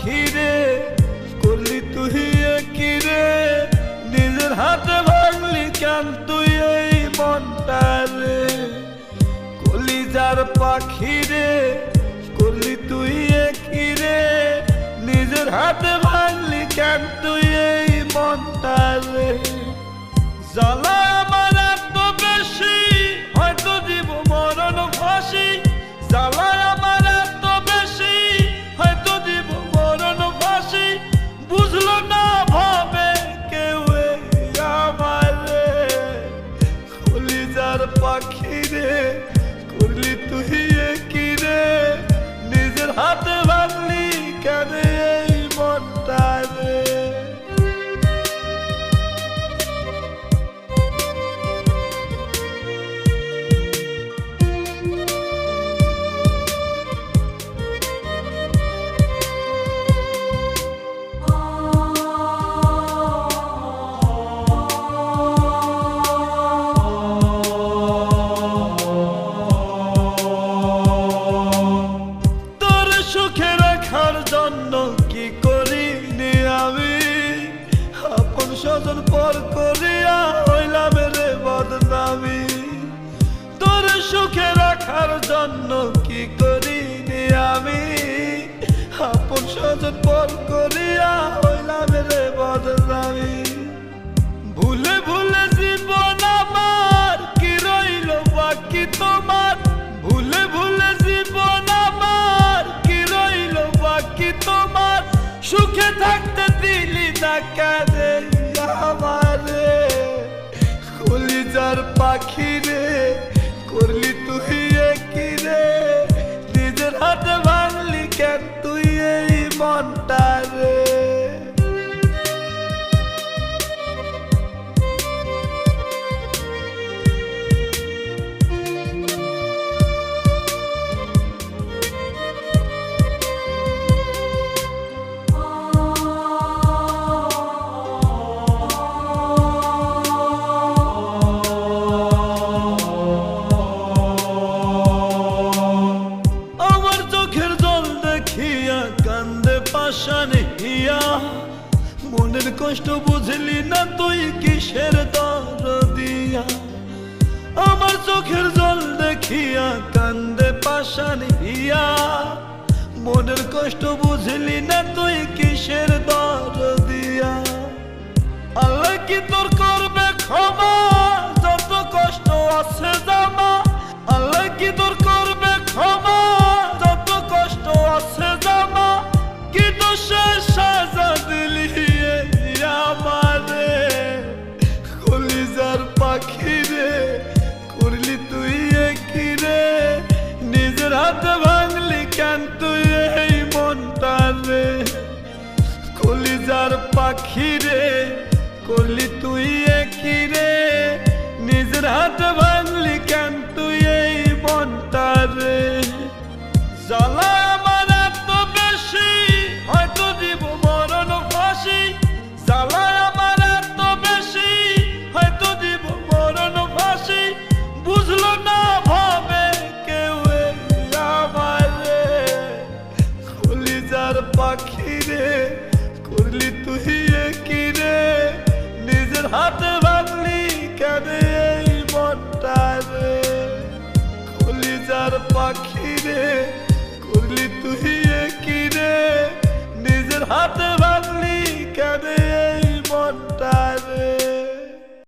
পাখি রে করলি তুই কি রে নিজের হাতে ভাঙলি কেন তুই এই মনটা রে কলিজার পাখি রে করলি তুই কি রে নিজের হাতে ভাঙলি কেন তুই এই মনটা রে জ্বালা আমার এত বেশি হয়তো দিব মরণ ফাঁসি জ্বালা আমার এত বেশি হয়তো দিব মরণ ফাঁসি বুঝলো না ভাবে কেউ আমার রে কলিজার পাখি রে করলি তুই কি রে নিজের হাতে ভাঙলি কেন এই মনটা রে কি করিনি আমি আপন স্বজন পর করিয়া হইলাম রে বদনামি তোর সুখে রাখার জন্য কি করিনি আমি আপন স্বজন পর করিয়া হইলাম রে বদনামি ভুলে ভুলে জীবন আমার কি রইল বাকি তোমার ভুলে ভুলে জীবন আমার কি রইল বাকি তোমার সুখে থাকতে দিলি না কেন আমারে কলিজার পাখি রে করলি তুই কি রে নিজের হাতে ভাঙলি কেন তুই এই মনটা রে মনের কষ্ট বুঝলি না তুই কিসের দরদিয়া আমার চোখের জল দেখিয়া কান্দে পাশান হিয়া মনের কষ্ট বুঝলি না তুই কিসের দরদিয়া আল্লাহ কি তোর করবে ক্ষমা যত কষ্ট আছে জামা আল্লাহ কি তোর করবে ক্ষমা যত কষ্ট আছে জামা কি দোষে সাজা দিলি আমারে কলিজার পাখি রে করলি তুই কি রে নিজের হাতে ভাঙলি কেন তুই এই মনটা রে কলিজার পাখি রে করলি তুই কি রে নিজের হাতে ভাঙলি কেন তুই এই মনটা রে জ্বালা আমার এত বেশি হয়তো দিব মরণ ফাঁসি জ্বালা আমার এত বেশি হয়তো দিব মরণ ফাঁসি বুঝলো না ভাবে কেউ আমার রে কলিজার পাখি রে করলি তুই কি রে নিজের হাতে ভাঙলি কেন এই মনটা রে কলিজার পাখি রে